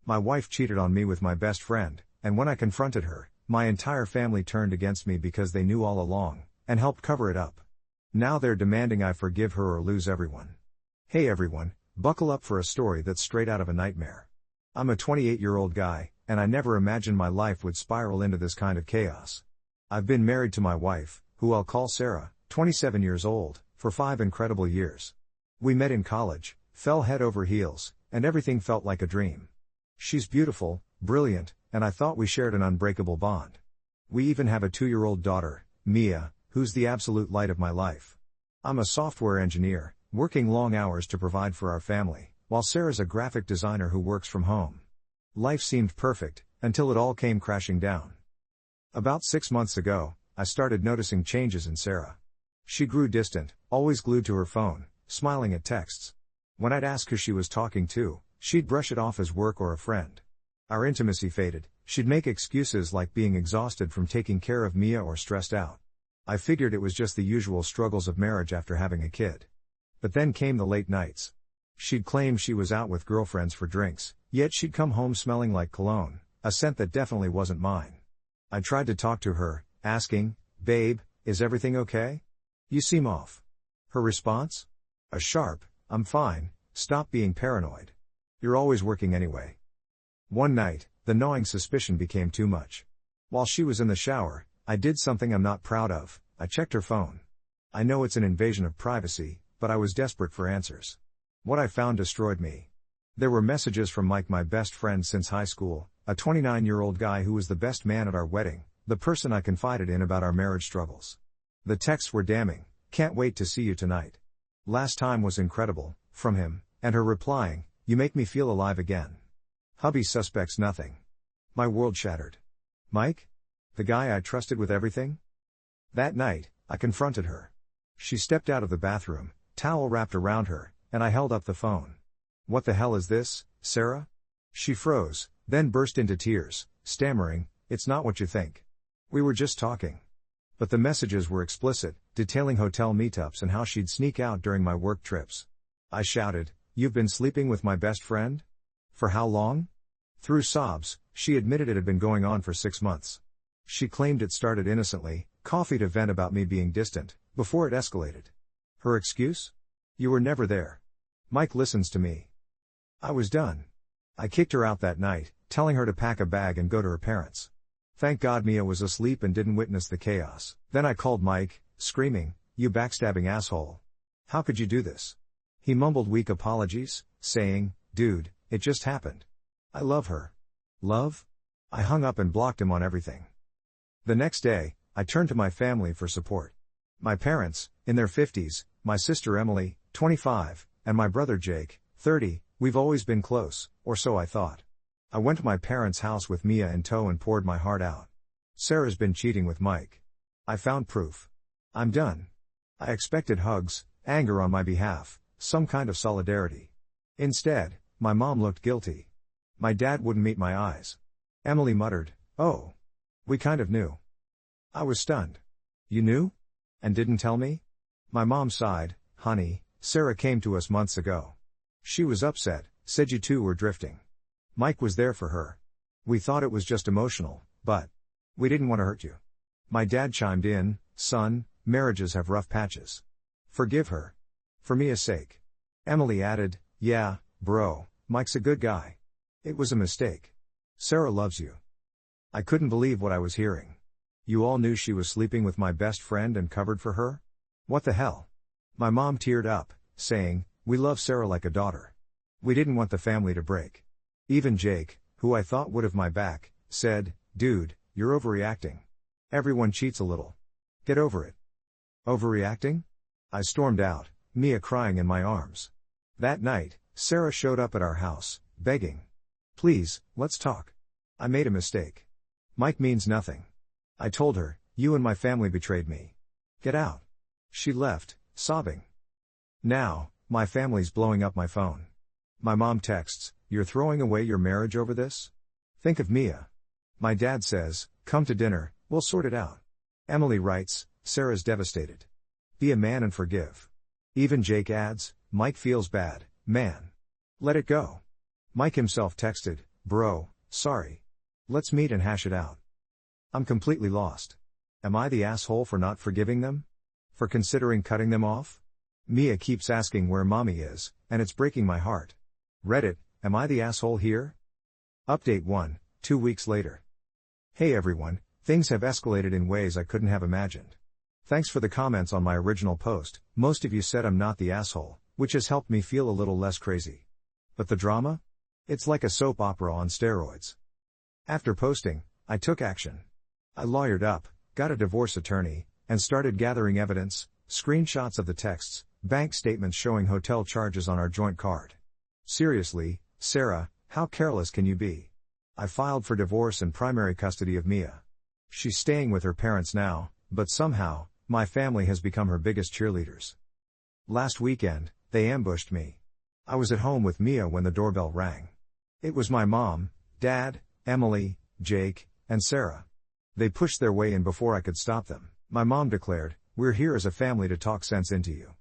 My wife cheated on me with my best friend, and when I confronted her, my entire family turned against me because they knew all along, and helped cover it up. Now they're demanding I forgive her or lose everyone. Hey everyone, buckle up for a story that's straight out of a nightmare. I'm a 28-year-old guy, and I never imagined my life would spiral into this kind of chaos. I've been married to my wife, who I'll call Sarah, 27 years old, for 5 incredible years. We met in college, fell head over heels, and everything felt like a dream. She's beautiful, brilliant, and I thought we shared an unbreakable bond. We even have a 2-year-old daughter, Mia, who's the absolute light of my life. I'm a software engineer, working long hours to provide for our family, while Sarah's a graphic designer who works from home. Life seemed perfect, until it all came crashing down. About 6 months ago, I started noticing changes in Sarah. She grew distant, always glued to her phone, smiling at texts. When I'd ask who she was talking to, she'd brush it off as work or a friend. Our intimacy faded. She'd make excuses like being exhausted from taking care of Mia or stressed out. I figured it was just the usual struggles of marriage after having a kid. But then came the late nights. She'd claim she was out with girlfriends for drinks, yet she'd come home smelling like cologne, a scent that definitely wasn't mine. I tried to talk to her, asking, "Babe, is everything okay? You seem off." Her response? A sharp, "I'm fine, stop being paranoid. You're always working anyway." One night, the gnawing suspicion became too much. While she was in the shower, I did something I'm not proud of. I checked her phone. I know it's an invasion of privacy, but I was desperate for answers. What I found destroyed me. There were messages from Mike, my best friend since high school, a 29-year-old guy who was the best man at our wedding, the person I confided in about our marriage struggles. The texts were damning. "Can't wait to see you tonight. Last time was incredible," from him, and her replying, "You make me feel alive again. Hubby suspects nothing." My world shattered. Mike? The guy I trusted with everything? That night, I confronted her. She stepped out of the bathroom, towel wrapped around her, and I held up the phone. "What the hell is this, Sarah?" She froze, then burst into tears, stammering, "It's not what you think. We were just talking." But the messages were explicit, detailing hotel meetups and how she'd sneak out during my work trips. I shouted, "You've been sleeping with my best friend? For how long?" Through sobs, she admitted it had been going on for 6 months. She claimed it started innocently, coffee to vent about me being distant, before it escalated. Her excuse? "You were never there. Mike listens to me." I was done. I kicked her out that night, telling her to pack a bag and go to her parents. Thank God Mia was asleep and didn't witness the chaos. Then I called Mike, screaming, "You backstabbing asshole. How could you do this?" He mumbled weak apologies, saying, "Dude, it just happened. I love her." Love? I hung up and blocked him on everything. The next day, I turned to my family for support. My parents, in their 50s, my sister Emily, 25, and my brother Jake, 30, we've always been close, or so I thought. I went to my parents' house with Mia in tow and poured my heart out. "Sarah's been cheating with Mike. I found proof. I'm done." I expected hugs, anger on my behalf, some kind of solidarity. Instead, my mom looked guilty. My dad wouldn't meet my eyes. Emily muttered, "Oh. We kind of knew." I was stunned. "You knew? And didn't tell me?" My mom sighed, "Honey, Sarah came to us months ago. She was upset, said you two were drifting. Mike was there for her. We thought it was just emotional, but we didn't want to hurt you." My dad chimed in, "Son, marriages have rough patches. Forgive her. For Mia's sake." Emily added, "Yeah, bro, Mike's a good guy. It was a mistake. Sarah loves you." I couldn't believe what I was hearing. "You all knew she was sleeping with my best friend and covered for her? What the hell?" My mom teared up, saying, "We love Sarah like a daughter. We didn't want the family to break." Even Jake, who I thought would have my back, said, "Dude, you're overreacting. Everyone cheats a little. Get over it." Overreacting? I stormed out, Mia crying in my arms. That night, Sarah showed up at our house, begging, "Please, let's talk. I made a mistake. Mike means nothing." I told her, "You and my family betrayed me. Get out." She left, sobbing. Now, my family's blowing up my phone. My mom texts, "You're throwing away your marriage over this? Think of Mia." My dad says, "Come to dinner, we'll sort it out." Emily writes, "Sarah's devastated. Be a man and forgive." Even Jake adds, "Mike feels bad, man. Let it go." Mike himself texted, Bro, sorry. Let's meet and hash it out. I'm completely lost. Am I the asshole for not forgiving them? For considering cutting them off? Mia keeps asking where mommy is, and it's breaking my heart. Reddit, am I the asshole here? Update 1, 2 weeks later. Hey everyone, things have escalated in ways I couldn't have imagined. Thanks for the comments on my original post, most of you said I'm not the asshole, which has helped me feel a little less crazy. But the drama? It's like a soap opera on steroids. After posting, I took action. I lawyered up, got a divorce attorney, and started gathering evidence, screenshots of the texts, bank statements showing hotel charges on our joint card. Seriously, Sarah, how careless can you be? I filed for divorce and primary custody of Mia. She's staying with her parents now, but somehow, my family has become her biggest cheerleaders. Last weekend, they ambushed me. I was at home with Mia when the doorbell rang. It was my mom, Dad, Emily, Jake, and Sarah. They pushed their way in before I could stop them. My mom declared, "We're here as a family to talk sense into you."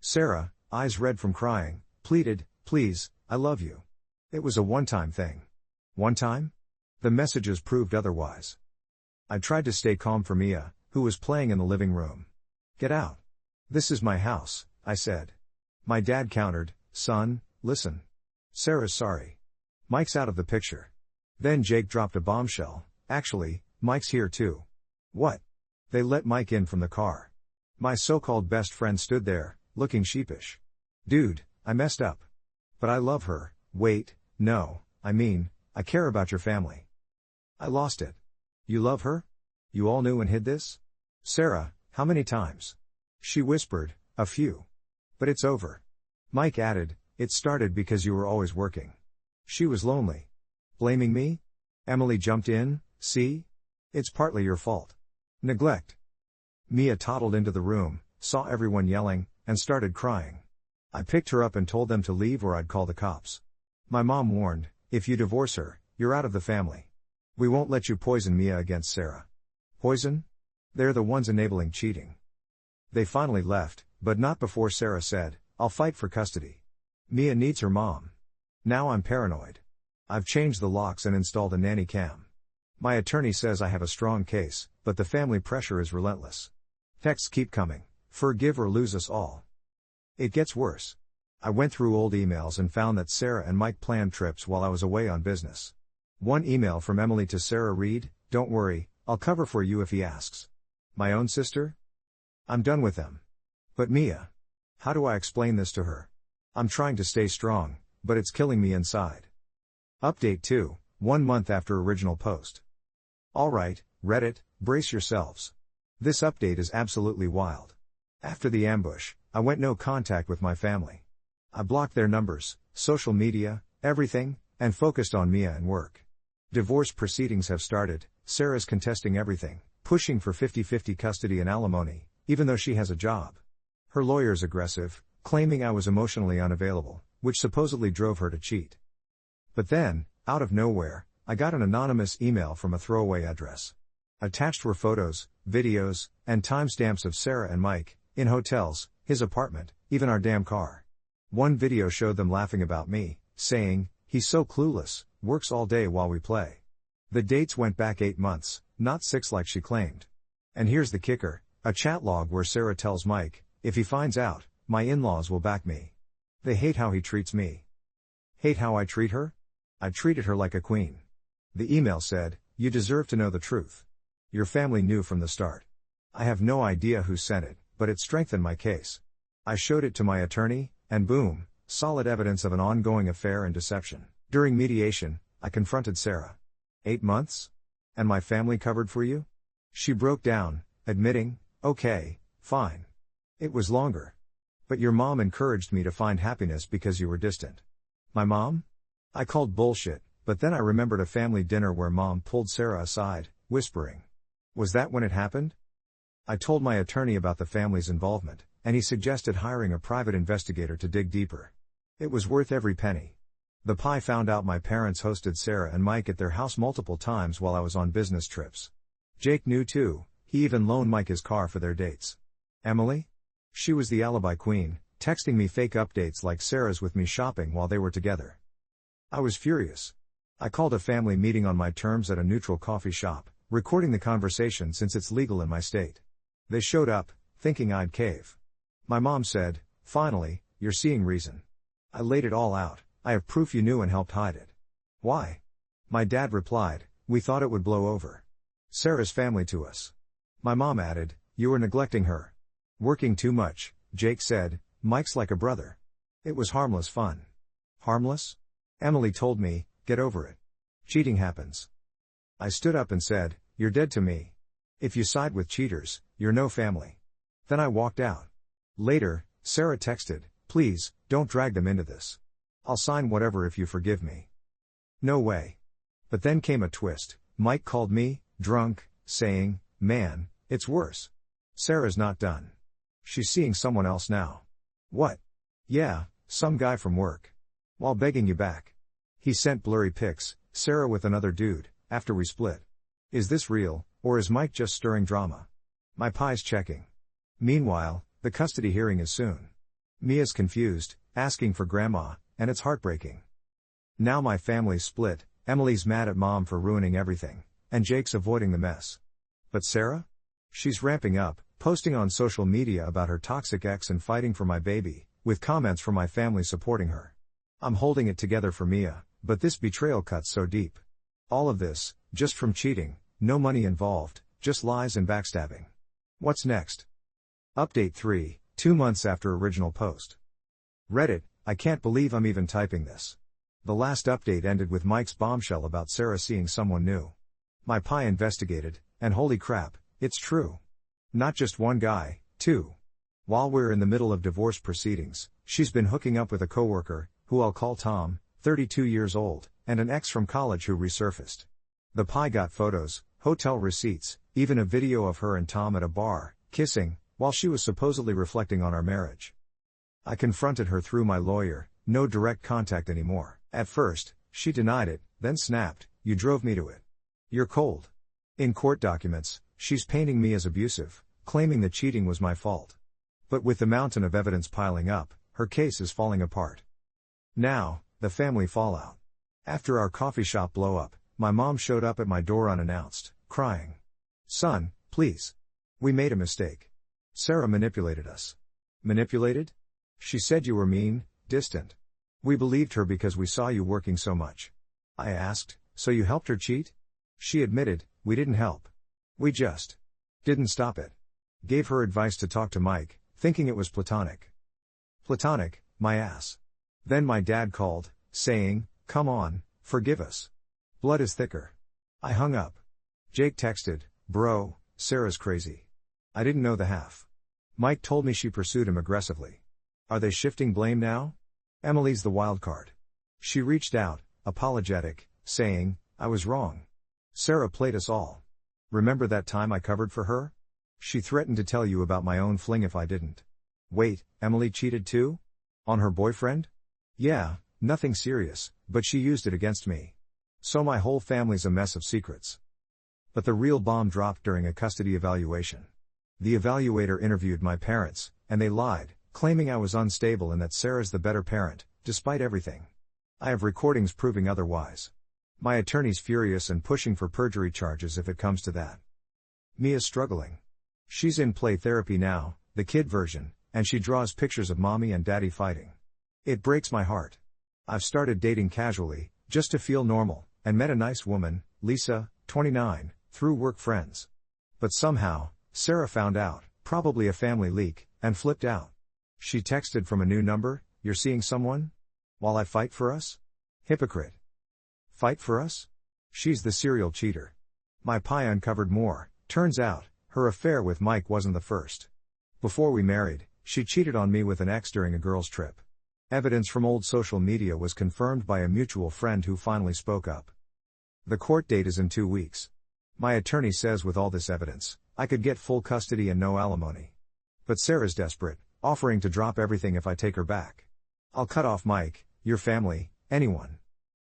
Sarah, eyes red from crying, pleaded, "Please, I love you." It was a one-time thing. One time? The messages proved otherwise. I tried to stay calm for Mia, who was playing in the living room. "Get out. This is my house," I said. My dad countered, "Son, listen. Sarah's sorry. Mike's out of the picture." Then Jake dropped a bombshell, "Actually, Mike's here too." What? They let Mike in from the car. My so-called best friend stood there, looking sheepish. "Dude, I messed up. But I love her." "Wait, no, I care about your family." I lost it. "You love her? You all knew and hid this?" "Sarah, how many times?" She whispered, "A few. But it's over." Mike added, "It started because you were always working. She was lonely." Blaming me? Emily jumped in, "See? It's partly your fault. Neglect." Mia toddled into the room, saw everyone yelling, and started crying. I picked her up and told them to leave or I'd call the cops. My mom warned, "If you divorce her, you're out of the family. We won't let you poison Mia against Sarah." Poison? They're the ones enabling cheating. They finally left, but not before Sarah said, "I'll fight for custody." Mia needs her mom. Now I'm paranoid. I've changed the locks and installed a nanny cam. My attorney says I have a strong case, but the family pressure is relentless. Texts keep coming, "Forgive or lose us all." It gets worse. I went through old emails and found that Sarah and Mike planned trips while I was away on business. One email from Emily to Sarah read, "Don't worry, I'll cover for you if he asks." My own sister? I'm done with them. But Mia? How do I explain this to her? I'm trying to stay strong, but it's killing me inside. Update 2, 1 month after original post. Alright, Reddit, brace yourselves. This update is absolutely wild. After the ambush, I went no contact with my family. I blocked their numbers, social media, everything, and focused on Mia and work. Divorce proceedings have started, Sarah's contesting everything, pushing for 50-50 custody and alimony, even though she has a job. Her lawyer's aggressive, claiming I was emotionally unavailable, which supposedly drove her to cheat. But then, out of nowhere, I got an anonymous email from a throwaway address. Attached were photos, videos, and timestamps of Sarah and Mike, in hotels, his apartment, even our damn car. One video showed them laughing about me, saying, "He's so clueless, works all day while we play." The dates went back 8 months, not 6 like she claimed. And here's the kicker, a chat log where Sarah tells Mike, "If he finds out, my in-laws will back me. They hate how he treats me." Hate how I treat her? I treated her like a queen. The email said, "You deserve to know the truth. Your family knew from the start." I have no idea who sent it, but it strengthened my case. I showed it to my attorney, and boom, solid evidence of an ongoing affair and deception. During mediation, I confronted Sarah. 8 months? And my family covered for you? She broke down, admitting, "Okay, fine. It was longer. But your mom encouraged me to find happiness because you were distant." My mom? I called bullshit, but then I remembered a family dinner where mom pulled Sarah aside, whispering. Was that when it happened? I told my attorney about the family's involvement, and he suggested hiring a private investigator to dig deeper. It was worth every penny. The Pi found out my parents hosted Sarah and Mike at their house multiple times while I was on business trips. Jake knew too, he even loaned Mike his car for their dates. Emily? She was the alibi queen, texting me fake updates like Sarah's with me shopping while they were together. I was furious. I called a family meeting on my terms at a neutral coffee shop, recording the conversation since it's legal in my state. They showed up, thinking I'd cave. My mom said, "Finally, you're seeing reason." I laid it all out. "I have proof you knew and helped hide it." "Why?" My dad replied, "We thought it would blow over. Sarah's family to us." My mom added, "You were neglecting her. Working too much," Jake said, "Mike's like a brother." It was harmless fun. Harmless? Emily told me, "Get over it. Cheating happens." I stood up and said, "You're dead to me. If you side with cheaters, you're no family." Then I walked out. Later, Sarah texted, "Please, don't drag them into this. I'll sign whatever if you forgive me." No way. But then came a twist. Mike called me, drunk, saying, "Man, it's worse. Sarah's not done. She's seeing someone else now." "What?" "Yeah, some guy from work. While begging you back. He sent blurry pics, Sarah with another dude, after we split. Is this real, or is Mike just stirring drama?" My pie's checking. Meanwhile, the custody hearing is soon. Mia's confused, asking for grandma, and it's heartbreaking. Now my family's split, Emily's mad at mom for ruining everything, and Jake's avoiding the mess. But Sarah? She's ramping up, posting on social media about her toxic ex and fighting for my baby, with comments from my family supporting her. I'm holding it together for Mia, but this betrayal cuts so deep. All of this, just from cheating, no money involved, just lies and backstabbing. What's next? Update 3, 2 months after original post. Reddit, I can't believe I'm even typing this. The last update ended with Mike's bombshell about Sarah seeing someone new. My pie investigated, and holy crap, it's true. Not just one guy, two. While we're in the middle of divorce proceedings, she's been hooking up with a coworker, who I'll call Tom, 32 years old, and an ex from college who resurfaced. The pie got photos, hotel receipts, even a video of her and Tom at a bar, kissing, while she was supposedly reflecting on our marriage. I confronted her through my lawyer, no direct contact anymore. At first, she denied it, then snapped, "You drove me to it. You're cold." In court documents, she's painting me as abusive, claiming the cheating was my fault. But with the mountain of evidence piling up, her case is falling apart. Now, the family fallout. After our coffee shop blow up, my mom showed up at my door unannounced, crying. "Son, please. We made a mistake. Sarah manipulated us." "Manipulated?" "She said you were mean, distant. We believed her because we saw you working so much." I asked, "So you helped her cheat?" She admitted, "We didn't help. We just didn't stop it. Gave her advice to talk to Mike, thinking it was platonic." Platonic, my ass. Then my dad called, saying, "Come on, forgive us. Blood is thicker." I hung up. Jake texted, "Bro, Sarah's crazy." I didn't know the half. Mike told me she pursued him aggressively. Are they shifting blame now? Emily's the wild card. She reached out, apologetic, saying, "I was wrong. Sarah played us all. Remember that time I covered for her? She threatened to tell you about my own fling if I didn't." Wait, Emily cheated too? On her boyfriend? Yeah, nothing serious, but she used it against me. So my whole family's a mess of secrets. But the real bomb dropped during a custody evaluation. The evaluator interviewed my parents, and they lied, claiming I was unstable and that Sarah's the better parent, despite everything. I have recordings proving otherwise. My attorney's furious and pushing for perjury charges if it comes to that. Mia's struggling. She's in play therapy now, the kid version, and she draws pictures of mommy and daddy fighting. It breaks my heart. I've started dating casually, just to feel normal, and met a nice woman, Lisa, 29, through work friends. But somehow, Sarah found out, probably a family leak, and flipped out. She texted from a new number, "You're seeing someone? While I fight for us?" Hypocrite. Fight for us? She's the serial cheater. My pie uncovered more. Turns out, her affair with Mike wasn't the first. Before we married, she cheated on me with an ex during a girls' trip. Evidence from old social media was confirmed by a mutual friend who finally spoke up. The court date is in 2 weeks. My attorney says with all this evidence, I could get full custody and no alimony. But Sarah's desperate, offering to drop everything if I take her back. I'll cut off Mike, your family, anyone.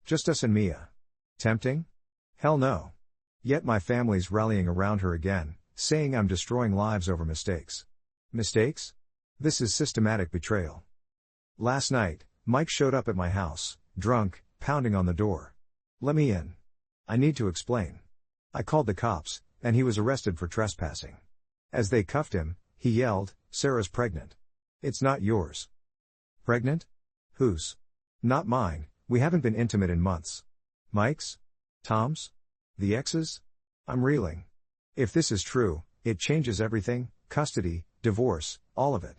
Just us and Mia. Tempting? Hell no. Yet my family's rallying around her again, saying I'm destroying lives over mistakes. Mistakes? This is systematic betrayal. Last night, Mike showed up at my house, drunk, pounding on the door. Let me in. I need to explain. I called the cops, and he was arrested for trespassing. As they cuffed him, he yelled, "Sarah's pregnant." "It's not yours." "Pregnant? Whose?" "Not mine, we haven't been intimate in months." "Mike's? Tom's? The ex's?" I'm reeling. If this is true, it changes everything: custody, divorce, all of it.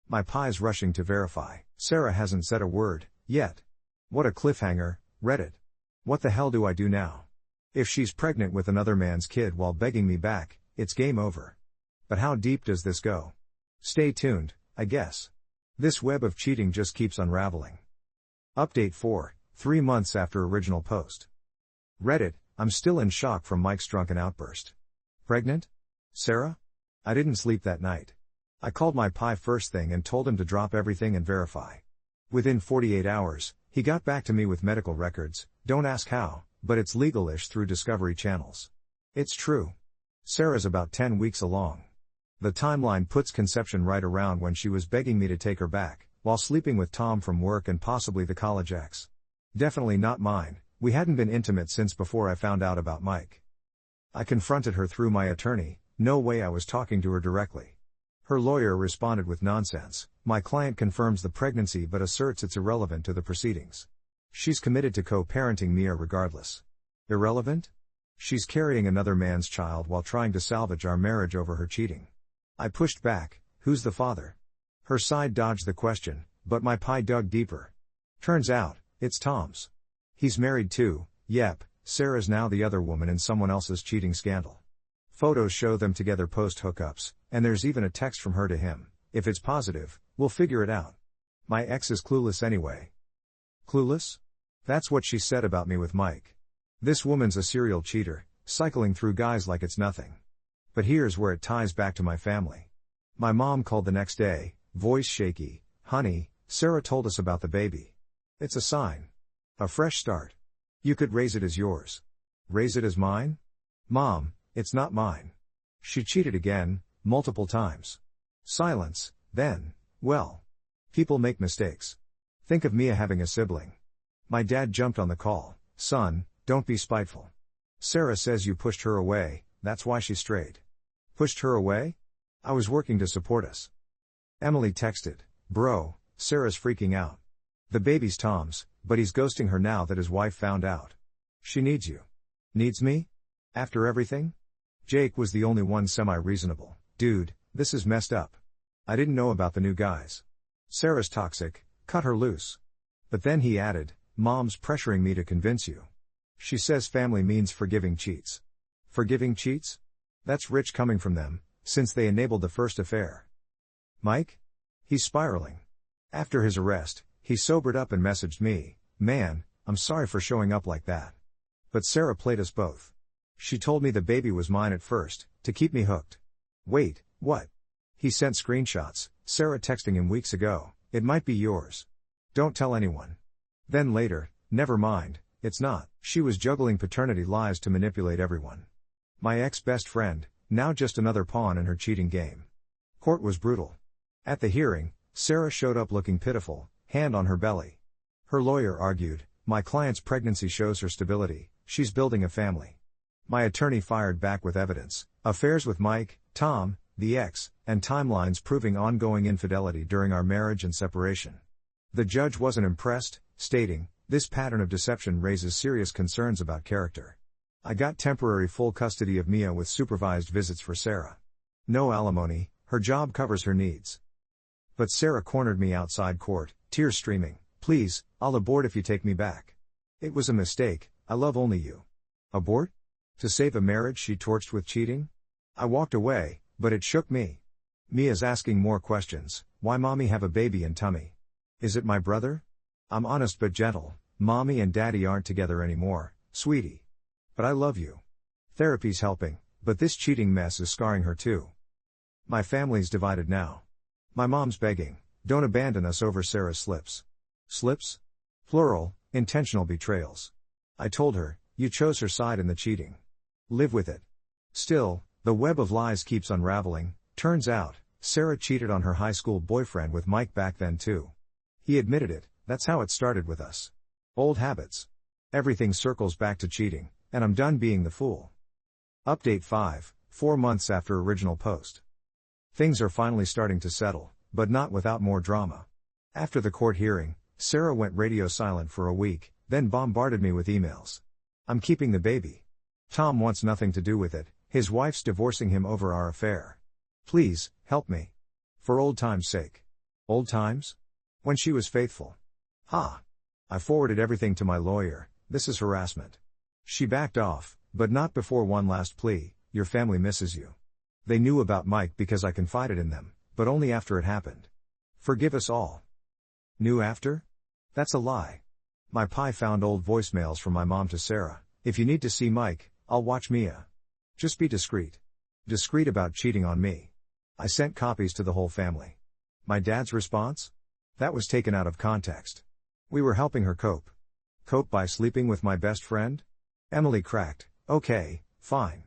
My pie's rushing to verify. Sarah hasn't said a word, yet. What a cliffhanger, Reddit. What the hell do I do now? If she's pregnant with another man's kid while begging me back, it's game over. But how deep does this go? Stay tuned, I guess. This web of cheating just keeps unraveling. Update 4, 3 months after original post. Reddit, I'm still in shock from Mike's drunken outburst. Pregnant? Sarah? I didn't sleep that night. I called my pie first thing and told him to drop everything and verify. Within 48 hours, he got back to me with medical records. Don't ask how, but it's legal-ish through Discovery channels. It's true. Sarah's about 10 weeks along. The timeline puts conception right around when she was begging me to take her back, while sleeping with Tom from work and possibly the college ex. Definitely not mine. We hadn't been intimate since before I found out about Mike. I confronted her through my attorney. No way I was talking to her directly. Her lawyer responded with nonsense. My client confirms the pregnancy but asserts it's irrelevant to the proceedings. She's committed to co-parenting Mia regardless. Irrelevant? She's carrying another man's child while trying to salvage our marriage over her cheating. I pushed back. Who's the father? Her side dodged the question, but my pie dug deeper. Turns out, it's Tom's. He's married too. Yep, Sarah's now the other woman in someone else's cheating scandal. Photos show them together post-hookups, and there's even a text from her to him. If it's positive, we'll figure it out. My ex is clueless anyway. Clueless? That's what she said about me with Mike. This woman's a serial cheater, cycling through guys like it's nothing. But here's where it ties back to my family. My mom called the next day, voice shaky. "Honey, Sarah told us about the baby. It's a sign. A fresh start. You could raise it as yours." Raise it as mine? Mom, it's not mine. She cheated again, multiple times. Silence. Then, well, people make mistakes. Think of Mia having a sibling. My dad jumped on the call. "Son, don't be spiteful. Sarah says you pushed her away, that's why she strayed." Pushed her away? I was working to support us. Emily texted, "Bro, Sarah's freaking out. The baby's Tom's, but he's ghosting her now that his wife found out. She needs you." Needs me? After everything? Jake was the only one semi-reasonable. "Dude, this is messed up. I didn't know about the new guys. Sarah's toxic, cut her loose." But then he added, "Mom's pressuring me to convince you. She says family means forgiving cheats." Forgiving cheats? That's rich coming from them, since they enabled the first affair. Mike? He's spiraling. After his arrest, he sobered up and messaged me, "Man, I'm sorry for showing up like that. But Sarah played us both. She told me the baby was mine at first, to keep me hooked." Wait, what? He sent screenshots. Sarah texting him weeks ago, "It might be yours. Don't tell anyone." Then later, "Never mind, it's not." She was juggling paternity lies to manipulate everyone. My ex-best friend, now just another pawn in her cheating game. Court was brutal. At the hearing, Sarah showed up looking pitiful, hand on her belly. Her lawyer argued, "My client's pregnancy shows her stability, she's building a family." My attorney fired back with evidence, affairs with Mike, Tom, the ex, and timelines proving ongoing infidelity during our marriage and separation. The judge wasn't impressed, stating, "This pattern of deception raises serious concerns about character." I got temporary full custody of Mia with supervised visits for Sarah. No alimony, her job covers her needs. But Sarah cornered me outside court, tears streaming, "Please, I'll abort if you take me back. It was a mistake, I love only you." Abort? To save a marriage she torched with cheating? I walked away, but it shook me. Mia's asking more questions. Why mommy have a baby in tummy? Is it my brother? I'm honest but gentle. Mommy and daddy aren't together anymore, sweetie. But I love you. Therapy's helping, but this cheating mess is scarring her too. My family's divided now. My mom's begging, "Don't abandon us over Sarah's slips." Slips? Plural, intentional betrayals. I told her, "You chose her side in the cheating. Live with it." Still, the web of lies keeps unraveling. Turns out, Sarah cheated on her high school boyfriend with Mike back then too. He admitted it. That's how it started with us. Old habits. Everything circles back to cheating, and I'm done being the fool. Update 5, 4 months after original post. Things are finally starting to settle, but not without more drama. After the court hearing, Sarah went radio silent for a week, then bombarded me with emails. I'm keeping the baby. Tom wants nothing to do with it, his wife's divorcing him over our affair. Please, help me. For old time's sake. Old times? When she was faithful. Ha! I forwarded everything to my lawyer, this is harassment. She backed off, but not before one last plea, your family misses you. They knew about Mike because I confided in them, but only after it happened. Forgive us all. Knew after? That's a lie. My Pi found old voicemails from my mom to Sarah. If you need to see Mike, I'll watch Mia. Just be discreet. Discreet about cheating on me. I sent copies to the whole family. My dad's response? That was taken out of context. We were helping her cope. Cope by sleeping with my best friend? Emily cracked, okay, fine.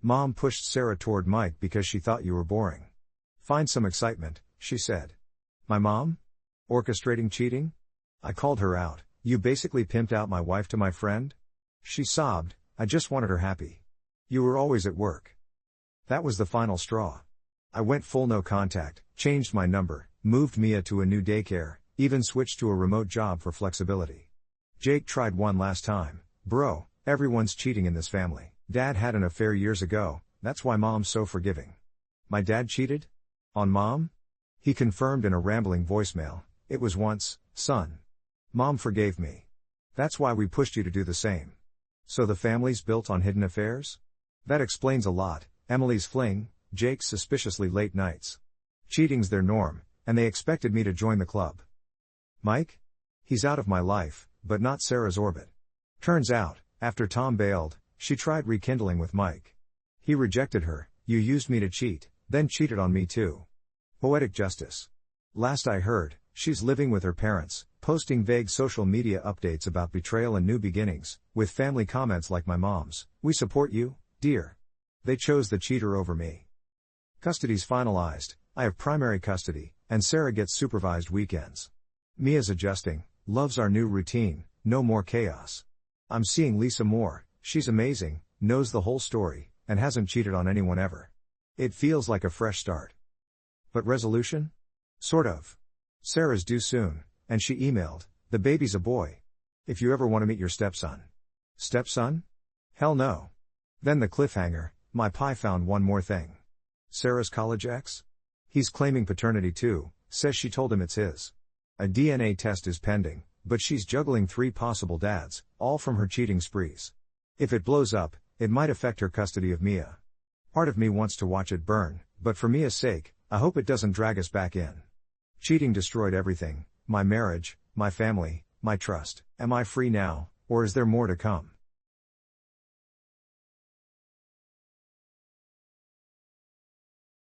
Mom pushed Sarah toward Mike because she thought you were boring. Find some excitement, she said. My mom? Orchestrating cheating? I called her out, you basically pimped out my wife to my friend? She sobbed, I just wanted her happy. You were always at work. That was the final straw. I went full no contact, changed my number, moved Mia to a new daycare, even switched to a remote job for flexibility. Jake tried one last time. Bro, everyone's cheating in this family. Dad had an affair years ago, that's why mom's so forgiving. My dad cheated? On mom? He confirmed in a rambling voicemail, it was once, son. Mom forgave me. That's why we pushed you to do the same. So the family's built on hidden affairs? That explains a lot, Emily's fling, Jake's suspiciously late nights. Cheating's their norm, and they expected me to join the club. Mike? He's out of my life, but not Sarah's orbit. Turns out, after Tom bailed, she tried rekindling with Mike. He rejected her, you used me to cheat, then cheated on me too. Poetic justice. Last I heard, she's living with her parents, posting vague social media updates about betrayal and new beginnings, with family comments like my mom's, we support you, dear. They chose the cheater over me. Custody's finalized, I have primary custody, and Sarah gets supervised weekends. Mia's adjusting, loves our new routine, no more chaos. I'm seeing Lisa more, she's amazing, knows the whole story, and hasn't cheated on anyone ever. It feels like a fresh start. But resolution? Sort of. Sarah's due soon, and she emailed, the baby's a boy. If you ever want to meet your stepson. Stepson? Hell no. Then the cliffhanger, my Pi found one more thing. Sarah's college ex? He's claiming paternity too, says she told him it's his. A DNA test is pending, but she's juggling 3 possible dads, all from her cheating sprees. If it blows up, it might affect her custody of Mia. Part of me wants to watch it burn, but for Mia's sake, I hope it doesn't drag us back in. Cheating destroyed everything, my marriage, my family, my trust. Am I free now, or is there more to come?